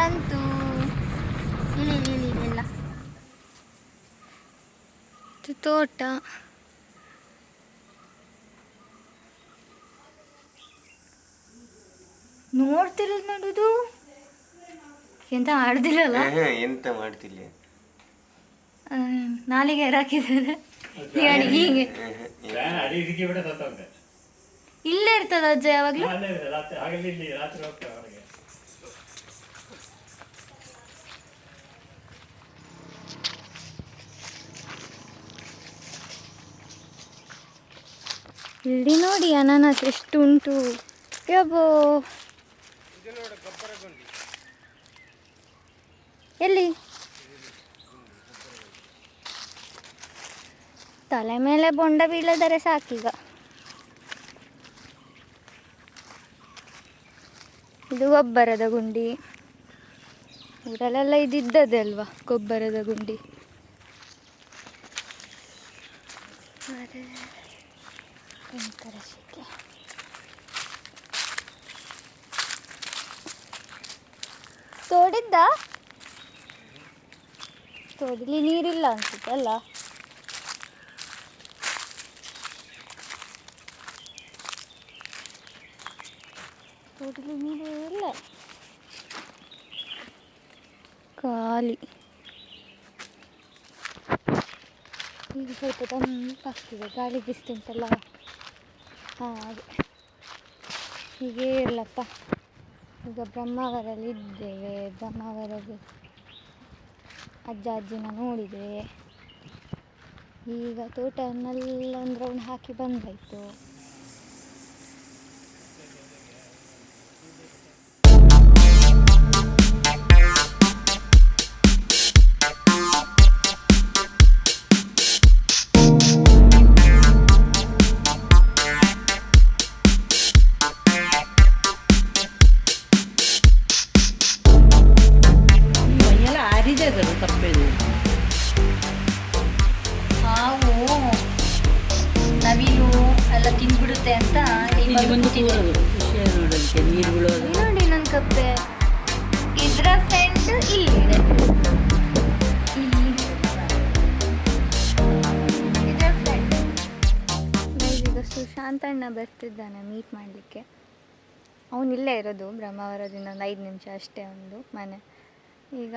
ಬಂತು. ಇಲ್ಲಿ ಎಲ್ಲ ತೋಟ. ನೋಡ್ತಿರೋದು ನೋಡುದು ಎಂತ ಆಡ್ದಿಲ್ಲಲ್ಲ. ಎಂತ ಮಾಡ್ತಿಲ್ಲ, ನಾಲಿಗೆ ಹಾಕಿದ್ದಾರೆ ಹೀಗೆ. ಇಲ್ಲೇ ಇರ್ತದ ಅಜ್ಜ ಯಾವಾಗ್ಲೂ. ಇಲ್ಲಿ ನೋಡಿ ಅನಾನಸ್ ಎಷ್ಟು ಉಂಟು. ಯಬ್ಬೋ, ಎಲ್ಲಿ ತಲೆ ಮೇಲೆ ಬೊಂಡ ಬೀಳದರೆ ಸಾಕೀಗ. ಇದು ಗೊಬ್ಬರದ ಗುಂಡಿ. ಊರಲ್ಲೆಲ್ಲ ಇದ್ದಿದ್ದದೆ ಅಲ್ವಾ ಗೊಬ್ಬರದ ಗುಂಡಿ. ಭಯಂಕರ ಶೆಕೆ. ತೋಡಿದ್ದ ತೋಡಿಲಿ ನೀರಿಲ್ಲ ಅನ್ಸುತ್ತೆ ಅಲ್ಲ. ತೋಡಿಲಿ ನೀರು ಇಲ್ಲ, ಖಾಲಿ. ಈಗ ಸ್ವಲ್ಪ ತಂಪಾಗ್ತಿದೆ, ಗಾಳಿ ಬಿಸ್ತುಂಟಲ್ಲ ಹಾಗೆ. ಹೀಗೇ ಇರಲಪ್ಪ. ಈಗ ಬ್ರಹ್ಮಾವರಲ್ಲಿ ಇದ್ದೇವೆ. ಬ್ರಹ್ಮಾವರದ್ದು ಅಜ್ಜ ಅಜ್ಜಿನ ನೋಡಿದೆ. ಈಗ ತೋಟವನ್ನೆಲ್ಲ ಒಂದು ರೌಂಡ್ ಹಾಕಿ ಬಂದಾಯಿತು. ನವಿಲು ಎಲ್ಲ ತಿಂದ್ಬಿಡುತ್ತೆ ಅಂತ ನೋಡಿ ನನ್ನ ಕಪ್ಪೆ. ಇದ್ರ ಫ್ರೆಂಡ್ ಇಲ್ಲಿದೆ, ಇದ್ರ ಫ್ರೆಂಡ್. ಈಗ ಸುಶಾಂತಣ್ಣ ಬರ್ತಿದ್ದಾನೆ ಮೀಟ್ ಮಾಡಲಿಕ್ಕೆ. ಅವನು ಇಲ್ಲೇ ಇರೋದು ಬ್ರಹ್ಮಾವರದಿಂದ ಒಂದು 5 ನಿಮಿಷ ಅಷ್ಟೇ ಒಂದು ಮನೆ. ಈಗ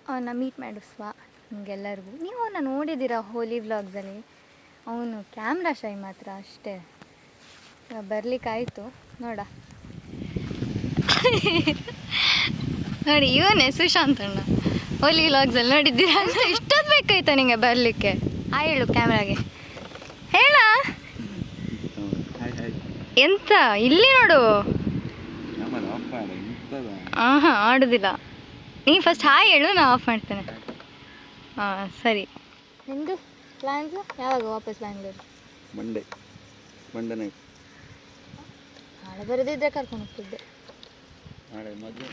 ಅವನ್ನ ಮೀಟ್ ಮಾಡಿಸುವ ನಿಮಗೆಲ್ಲರಿಗೂ. ನೀವು ಅವನ್ನ ನೋಡಿದ್ದೀರಾ ಹೋಲಿ ವ್ಲಾಗ್ಸಲ್ಲಿ. ಅವನು ಕ್ಯಾಮ್ರಾ ಶೈ ಮಾತ್ರ ಅಷ್ಟೇ. ಬರಲಿಕ್ಕಾಯಿತು ನೋಡ. ನೋಡಿ ಇವನೇ ಸುಶಾಂತಣ್ಣ ಹೋಲಿ ವ್ಲಾಗ್ಸಲ್ಲಿ ನೋಡಿದ್ದೀರಾ. ಇಷ್ಟೊತ್ತು ಬೇಕಾಯ್ತಾ ನಿಂಗೆ ಬರಲಿಕ್ಕೆ? ಹೇಳು ಕ್ಯಾಮ್ರಾಗೆ, ಹೇಳ. ಎಂತ ಇಲ್ಲಿ ನೋಡು. ಹಾಂ ಆಡೋದಿಲ್ಲ. ನೀನು ಫಸ್ಟ್ ಹಾಯ್ ಹೇಳು, ನಾನು ಆಫ್ ಮಾಡ್ತೇನೆ. ಹಾಂ ಸರಿ. ನಿಮ್ಮದು ಪ್ಲ್ಯಾನ್ಸು ಯಾವಾಗ ವಾಪಸ್ ಬ್ಯಾಂಗ್ಳೂರು? Monday night. ನಾಳೆ ಬರೋದಿದ್ದರೆ ಕರ್ಕೊಂಡು ಹೋಗ್ತಿದ್ದೆ. ನಾಳೆ ಮದುವೆ.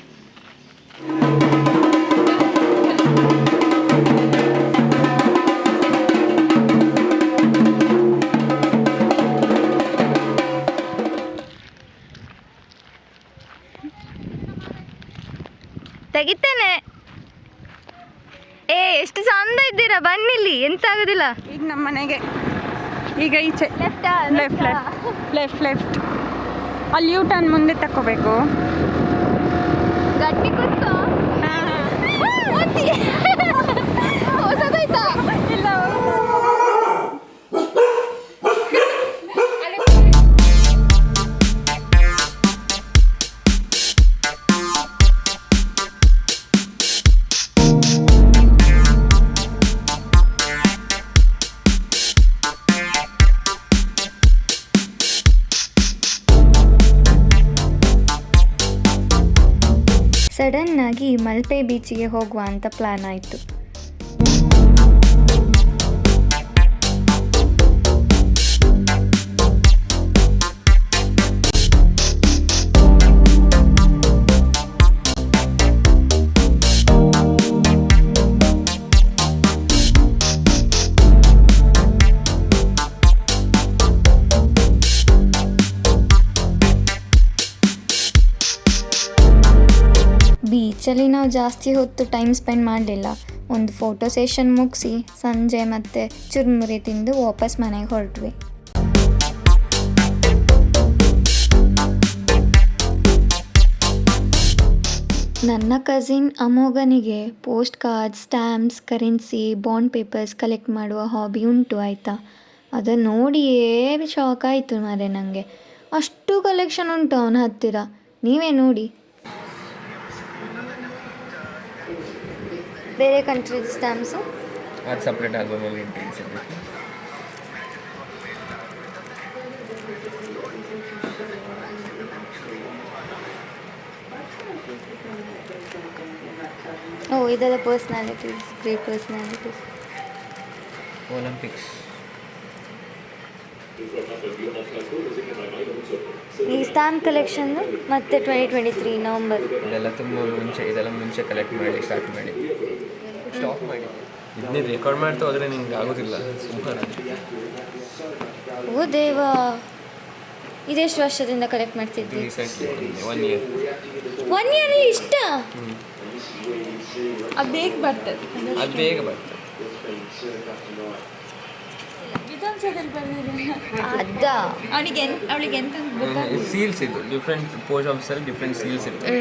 ತೆಗಿತೇನೆ. ಎಷ್ಟು ಚಂದ ಇದ್ದೀರಾ, ಬನ್ನಿಲ್ಲಿ, ಎಂತ ಆಗೋದಿಲ್ಲ. ಈಗ ನಮ್ಮ ಮನೆಗೆ ಈಗ ಈಚೆ ಲೆಫ್ಟ್ ಅಲ್ಲಿ ಯೂ ಟರ್ನ್ ಮುಂದೆ ತಗೋಬೇಕು. ಗಟ್ಟಿ ಕೂತ್ಕೋ. ಹೊಸದಾಯ್ತಾ? ಇಲ್ಲ. ಸಡನ್ನಾಗಿ ಮಲ್ಪೆ ಬೀಚಿಗೆ ಹೋಗುವ ಅಂತ ಪ್ಲ್ಯಾನ್ ಆಯಿತು. ಬೀಚಲ್ಲಿ ನಾವು ಜಾಸ್ತಿ ಹೊತ್ತು ಟೈಮ್ ಸ್ಪೆಂಡ್ ಮಾಡಲಿಲ್ಲ. ಒಂದು ಫೋಟೋ ಸೆಷನ್ ಮುಗಿಸಿ ಸಂಜೆ ಮತ್ತೆ ಚುರುಮುರಿ ತಿಂದು ವಾಪಸ್ ಮನೆಗೆ ಹೊರಟ್ವಿ. ನನ್ನ ಕಸಿನ್ ಅಮೋಘನಿಗೆ post card, stamps, currency, bond papers collect ಮಾಡುವ ಹಾಬಿ ಉಂಟು ಆಯಿತಾ. ಅದನ್ನು ನೋಡಿಯೇ ಶಾಕ್ ಆಯಿತು ಮಾರೆ ನನಗೆ. ಅಷ್ಟು ಕಲೆಕ್ಷನ್ ಉಂಟು ಅವನ ಹತ್ತಿರ, ನೀವೇ ನೋಡಿ. ಬೇರೆ ಕಂಟ್ರಿದ ಸ್ಟ್ಯಾಂಪ್ಸು ಅದು ಸಪ್ರೇಟ್ ಆಲ್ಬಮಲ್ಲಿ ಉಂಟು. ಓ ಇದೆಲ್ಲ ಪರ್ಸ್ನಾಲಿಟೀಸ್, ಗ್ರೇಟ್ ಪರ್ಸ್ನಾಲಿಟೀಸ್. ಒಲಿಂಪಿಕ್ಸ್. ಈ ಸ್ಟ್ಯಾಂಪ್ ಕಲೆಕ್ಷನ್ ಮತ್ತೆ 2023 ನವಂಬರ್. ಇದೆಲ್ಲ ಮುಂಚೆ ಕಲೆಕ್ಟ್ ಮಾಡಿ ಸ್ಟಾರ್ಟ್ ಮಾಡಿ ಸ್ಟಾಪ್ ಮಾಡಿ ಇದನ್ನೇ ರೆಕಾರ್ಡ್ ಮಾಡ್ತಾ ಹೋದರೆ ನಿಮ್ಗೆ ಆಗೋದಿಲ್ಲ ಸುಮ್ಮನೆ. ಓ ದೇವಾ, ಇದೆಷ್ಟು ವರ್ಷದಿಂದ ಕಲೆಕ್ಟ್ ಮಾಡ್ತಿದ್ವಿ? Recently 1 year. 1 ಇಯರಲ್ಲಿ ಇಷ್ಟ? ಅದು ಬೇಗ ಬರ್ತದೆ. ಅದು ಬೇಗ ಬರ್ತದೆ. ವಿಧಾನಸೌಧದಲ್ಲಿ ಬಂದಿದೆ ಅದ ಅವಳಿಗೆ ಎಂತ ಗೊತ್ತಾ? ಸೀಲ್ಸ್ ಇದು ಡಿಫ್ರೆಂಟ್ ಪೋಸ್ಟ್ ಆಫೀಸಲ್ಲಿ ಡಿಫ್ರೆಂಟ್ ಸೀಲ್ಸ್ ಇರ್ತವೆ.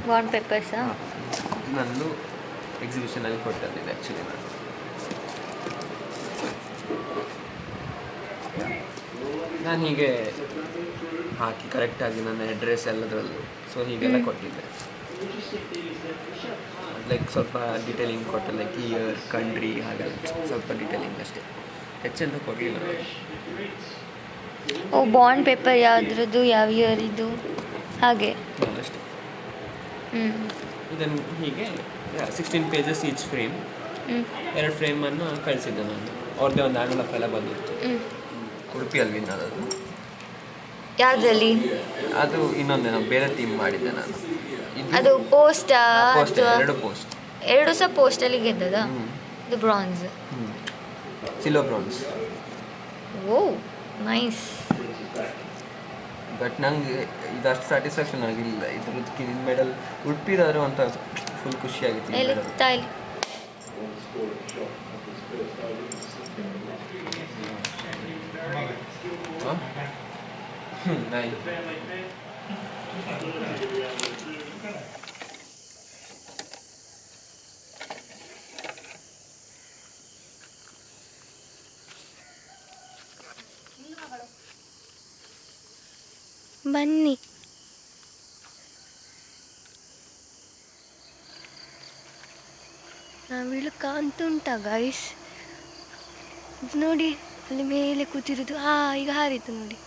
ಬಾಂಡ್ ಪೇಪರ್ಸಾ? ನಂದು ಎಕ್ಸಿಬಿಷನಲ್ಲಿ ಕೊಟ್ಟದ್ದಿದೆ ಆ್ಯಕ್ಚುಲಿ. ನಾನು ಹೀಗೆ ಹಾಕಿ ಕರೆಕ್ಟಾಗಿ ನನ್ನ ಅಡ್ರೆಸ್ ಎಲ್ಲದರಲ್ಲೂ ಸೊ ಹೀಗೆಲ್ಲ ಕೊಟ್ಟಿದ್ದೆ. ಲೈಕ್ ಸ್ವಲ್ಪ ಡೀಟೇಲಿಂಗ್ ಕೊಟ್ಟೆ, ಲೈಕ್ ಇಯರ್, ಕಂಟ್ರಿ, ಹಾಗೆಲ್ಲ ಸ್ವಲ್ಪ ಡೀಟೇಲಿಂಗ್ ಅಷ್ಟೇ, ಹೆಚ್ಚೆಂತ ಕೊಡಲಿಲ್ಲ. ಓ ಬಾಂಡ್ ಪೇಪರ್ ಯಾವುದ್ರದ್ದು, ಯಾವ ಇಯರ್ ಇದು ಹಾಗೆ ಅಷ್ಟೇ. ಇದನ್ನು ಹೀಗೆ 16 ಪೇಜಸ್ ಈಚ್ ಫ್ರೇಮ್, 2 ಫ್ರೇಮನ್ನು ಕಳಿಸಿದ್ದೆ ನಾನು. ಅವ್ರದ್ದೇ ಒಂದು ಆ್ಯನುವಲ್ ಆಫ್ ಎಲ್ಲ ಬಂದಿತ್ತು. ಉಡುಪಿಯಲ್ಲಿ ವಿನ್ ಆದದ್ದು. ಯಾವುದ್ರಲ್ಲಿ? ಅದು ಇನ್ನೊಂದೇನೋ ಬೇರೆ ಥೀಮ್ ಮಾಡಿದ್ದೆ ನಾನು. ಅದು ಪೋಸ್ಟಾ? Post, 2 post. 2 ಸಹ ಪೋಸ್ಟಲ್ಲಿ ಗೆದ್ದದ? ಇದು bronze, silver bronze. Oh nice. But ನಂಗೆ ಇದಷ್ಟು ಸ್ಯಾಟಿಸ್ಫ್ಯಾಕ್ಷನ್ ಆಗಿಲ್ಲ. ಇದ್ರದ್ದು ಮೆಡಲ್ ಉಡುಪಿದಾದ್ರು ಅಂತ ಫುಲ್ ಖುಷಿಯಾಗಿತ್ತು. ಬನ್ನಿ. ನಾವಿಳು ಕಾಣ್ತುಂಟ ಗೈಸ್, ನೋಡಿ ಅಲ್ಲಿ ಮೇಲೆ ಕೂತಿರೋದು. ಈಗ ಹಾರಿತು ನೋಡಿ.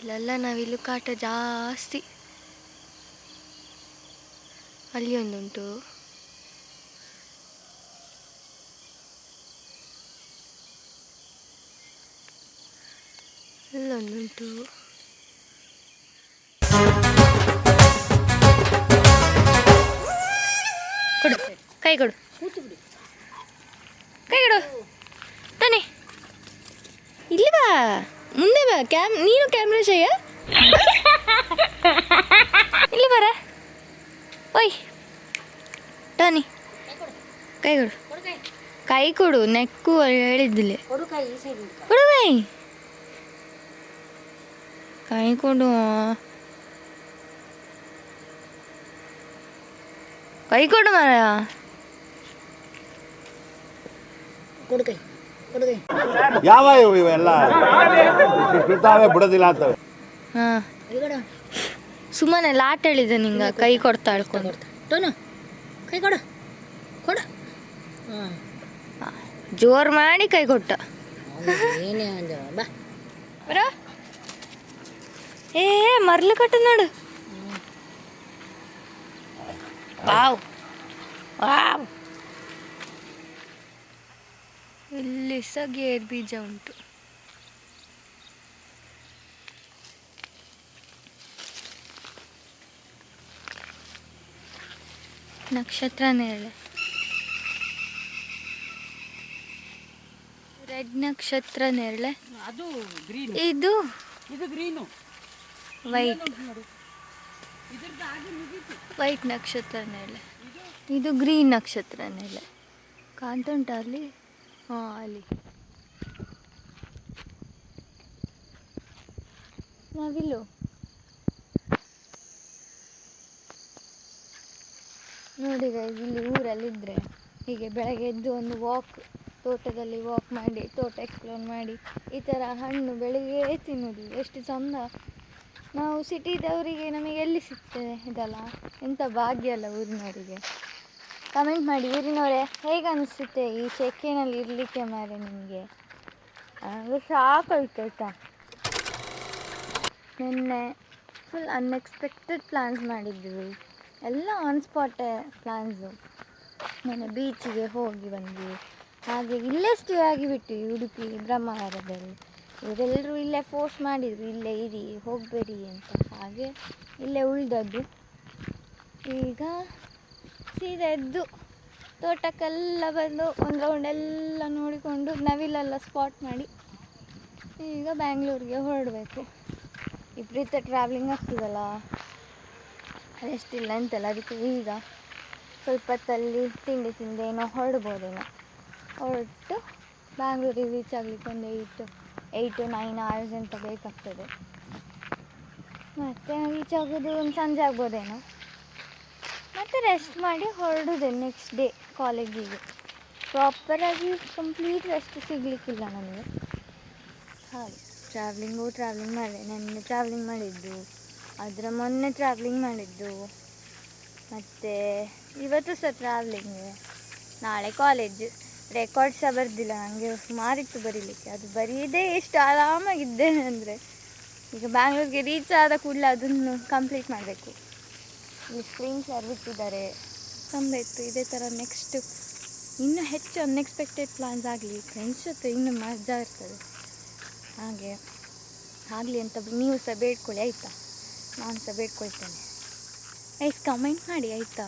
ಇಲ್ಲೆಲ್ಲ ನಾವಿಲು ಕಾಟ ಜಾಸ್ತಿ. ಅಲ್ಲಿ ಒಂದುಂಟು. ಅಲ್ಲೊಂದುಂಟು. ಕೊಡು ಕೈ, ಕೊಡು ಕೈ, ಕೊಡು ತಾನೆ. ಇಲ್ಲಿ ಬಾ, ಮುಂದೆ ಬಾ. ನೀನು ಕ್ಯಾಮ್ರಾ ಶೇಯ, ಇಲ್ಲಿ ಬರ. ಓಯ್ ಟಾನಿ, ಕೈ ಕೊಡು. ಕೈ ಕೊಡು, ನೆಕ್ಕು ಹೇಳಿದ್ದಿಲ್ಲ. ಕೊಡು ಕೈ, ಕೈ ಕೊಡು. ಕೈ ಕೊಡು ಮಾರ. ಯಾವ ಇವೆಲ್ಲ ಬಿಡೋದಿಲ್ಲ ಅಂತವೆ. ಹಾಂ ಸುಮ್ಮನೆ ಲಾಟ್ ಹೇಳಿದೆ ನಿಂಗೆ. ಕೈ ಕೊಡ್ತಾ ಹೇಳ್ಕೊಂಡು ಕೈ ಕೊಡು, ಕೊಡು. ಜೋರು ಮಾಡಿ ಕೈ ಕೊಟ್ಟ. ಬರ. ಮರ್ಲು ಕಟ್ಟು ನೋಡು. Wow wow. ಇಲ್ಲಿ ಸಹ ಗೇರು ಬೀಜ ಉಂಟು. ನಕ್ಷತ್ರ ನೇರಳೆ. ರೆಡ್ ನಕ್ಷತ್ರ ನೇರಳೆ, ಅದು ಗ್ರೀನ್, ಇದು ಇದು ಗ್ರೀನು, ವೈಟ್ ನೋಡು ಇದ್ರದ್ದು ಆಗಿ ಮುಗೀತು. ವೈಟ್ ನಕ್ಷತ್ರ ನೇರಳೆ, ಇದು ಗ್ರೀನ್ ನಕ್ಷತ್ರ ನೇರಳೆ ಕಾಣ್ತುಂಟ ಅಲ್ಲಿ. ಹಾಂ ಅಲ್ಲಿ ನಾವಿಲ್ಲು ನೋಡಿ guys, ಇಲ್ಲಿ ಊರಲ್ಲಿದ್ದರೆ ಹೀಗೆ ಬೆಳಗ್ಗೆ ಎದ್ದು ಒಂದು ವಾಕ್, ತೋಟದಲ್ಲಿ ವಾಕ್ ಮಾಡಿ, ತೋಟ ಎಕ್ಸ್ಪ್ಲೋರ್ ಮಾಡಿ, ಈ ಥರ ಹಣ್ಣು ಬೆಳಿಗ್ಗೆ ತಿನ್ನೋದು ಎಷ್ಟು ಚಂದ. ನಾವು ಸಿಟಿದವರಿಗೆ ನಮಗೆ ಎಲ್ಲಿ ಸಿಗ್ತದೆ ಇದೆಲ್ಲ, ಎಂಥ ಭಾಗ್ಯ ಅಲ್ಲ ಊರಿನವರಿಗೆ. ಕಮೆಂಟ್ ಮಾಡಿ ಊರಿನವರೇ, ಹೇಗೆ ಅನಿಸುತ್ತೆ ಈ ಸೆಕೆನಲ್ಲಿ ಇರಲಿಕ್ಕೆ ಮಾರೆ ನಿಮಗೆ? ನನಗೆ ಸಾಕಾಯ್ತು ಆಯಿತಾ. ನಿನ್ನೆ ಫುಲ್ ಅನ್ಎಕ್ಸ್ಪೆಕ್ಟೆಡ್ ಪ್ಲ್ಯಾನ್ಸ್ ಮಾಡಿದ್ವಿ, ಎಲ್ಲ ಆನ್ ಸ್ಪಾಟೇ ಪ್ಲ್ಯಾನ್ಸು. ಮೊನ್ನೆ ಬೀಚಿಗೆ ಹೋಗಿ ಬಂದ್ವಿ, ಹಾಗೆ ಇಲ್ಲೇ ಸ್ಟೇ ಆಗಿಬಿಟ್ಟು ಉಡುಪಿ ಬ್ರಹ್ಮಾವರದಲ್ಲಿ. ಇವರೆಲ್ಲರೂ ಇಲ್ಲೇ ಫೋರ್ಸ್ ಮಾಡಿದರು, ಇಲ್ಲೇ ಇರಿ ಹೋಗಬೇಡಿ ಅಂತ, ಹಾಗೆ ಇಲ್ಲೇ ಉಳಿದದ್ದು. ಈಗ ಸೀದಾ ಎದ್ದು ತೋಟಕ್ಕೆಲ್ಲ ಬಂದು ಒಂದು ರೌಂಡ್ ಎಲ್ಲ ನೋಡಿಕೊಂಡು ನವಿಲೆಲ್ಲ ಸ್ಪಾಟ್ ಮಾಡಿ ಈಗ ಬ್ಯಾಂಗ್ಳೂರಿಗೆ ಹೊರಡಬೇಕು. ವಿಪರೀತ ಟ್ರಾವೆಲಿಂಗ್ ಆಗ್ತದಲ್ಲ, ಅದೆಷ್ಟಿಲ್ಲ ಅಂತಲ್ಲ, ಅದಕ್ಕೆ ಈಗ ಸ್ವಲ್ಪ ಹೊತ್ತಲ್ಲಿ ತಿಂಡಿ ತಿಂದೇನೋ ಹೊರಡ್ಬೋದೇನೋ. ಹೊರಟು ಬ್ಯಾಂಗ್ಳೂರಿಗೆ ರೀಚ್ ಆಗಲಿಕ್ಕೆ ಒಂದು 8-9 hours ಅಂತ ಬೇಕಾಗ್ತದೆ. ಮತ್ತು ರೀಚ್ ಆಗೋದು ಒಂದು ಸಂಜೆ ಆಗ್ಬೋದೇನೋ. ಮತ್ತು ರೆಸ್ಟ್ ಮಾಡಿ ಹೊರಡೋದೆ ನೆಕ್ಸ್ಟ್ ಡೇ ಕಾಲೇಜಿಗೆ. ಪ್ರಾಪರಾಗಿ ಕಂಪ್ಲೀಟ್ ರೆಸ್ಟ್ ಸಿಗಲಿಕ್ಕಿಲ್ಲ ನನಗೆ. ಹಾಗೆ ಟ್ರಾವೆಲಿಂಗ್ ಮಾಡಿದೆ. ನೆನ್ನೆ ಟ್ರಾವೆಲಿಂಗ್ ಮಾಡಿದ್ದು, ಅದರ ಮೊನ್ನೆ ಟ್ರಾವೆಲಿಂಗ್ ಮಾಡಿದ್ದು, ಮತ್ತು ಇವತ್ತು ಸಹ ಟ್ರಾವೆಲಿಂಗ್. ನಾಳೆ ಕಾಲೇಜ್. ರೆಕಾರ್ಡ್ ಸಹ ಬರೆದಿಲ್ಲ, ನನಗೆ ಸುಮಾರಿತ್ತು ಬರೀಲಿಕ್ಕೆ. ಅದು ಬರೀದೇ ಎಷ್ಟು ಆರಾಮಾಗಿದ್ದೇನೆ ಅಂದರೆ, ಈಗ ಬ್ಯಾಂಗ್ಳೂರಿಗೆ ರೀಚ್ ಆದ ಕೂಡಲೇ ಅದನ್ನು ಕಂಪ್ಲೀಟ್ ಮಾಡಬೇಕು. ಇಲ್ಲಿ ಸ್ಕ್ರೀನ್ ಶೇರ್ ಬಿಟ್ಟಿದ್ದಾರೆ, ಚಂದ ಇತ್ತು. ಇದೇ ಥರ ನೆಕ್ಸ್ಟ್ ಇನ್ನೂ ಹೆಚ್ಚು ಅನ್ಎಕ್ಸ್ಪೆಕ್ಟೆಡ್ ಪ್ಲಾನ್ಸ್ ಆಗಲಿ, ಫ್ರೆಂಡ್ಸ್ ಜೊತೆ ಇನ್ನೂ ಮಜಾ ಇರ್ತದೆ. ಹಾಗೆ ಆಗಲಿ ಅಂತ ನೀವು ಸಹ ಬೇಡ್ಕೊಳ್ಳಿ ಆಯಿತಾ, ನಾನು ಸಹ ಬೇಡ್ಕೊಳ್ತೇನೆ. ಕಮೆಂಟ್ ಮಾಡಿ ಆಯಿತಾ,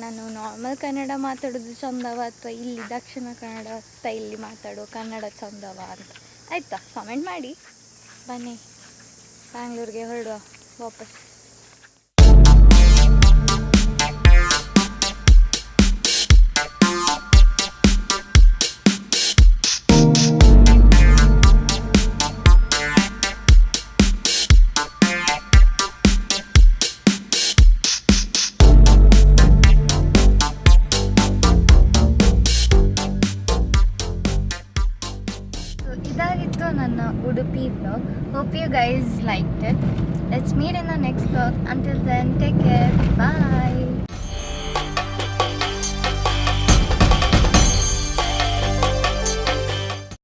ನಾನು ನಾರ್ಮಲ್ ಕನ್ನಡ ಮಾತಾಡೋದು ಚಂದವ ಅಥವಾ ಇಲ್ಲಿ ದಕ್ಷಿಣ ಕನ್ನಡ ಸ್ಟೈಲಿ ಮಾತಾಡೋ ಕನ್ನಡ ಚಂದವ ಅಂತ ಆಯಿತಾ, ಕಮೆಂಟ್ ಮಾಡಿ. ಬನ್ನಿ ಬ್ಯಾಂಗ್ಳೂರಿಗೆ ಹೊರಡುವ ವಾಪಸ್. ಇದಾಗಿತ್ತು ನನ್ನ Udupi vlog. Hope you guys liked it. Let's meet in the next vlog. Until then, take care. Bye.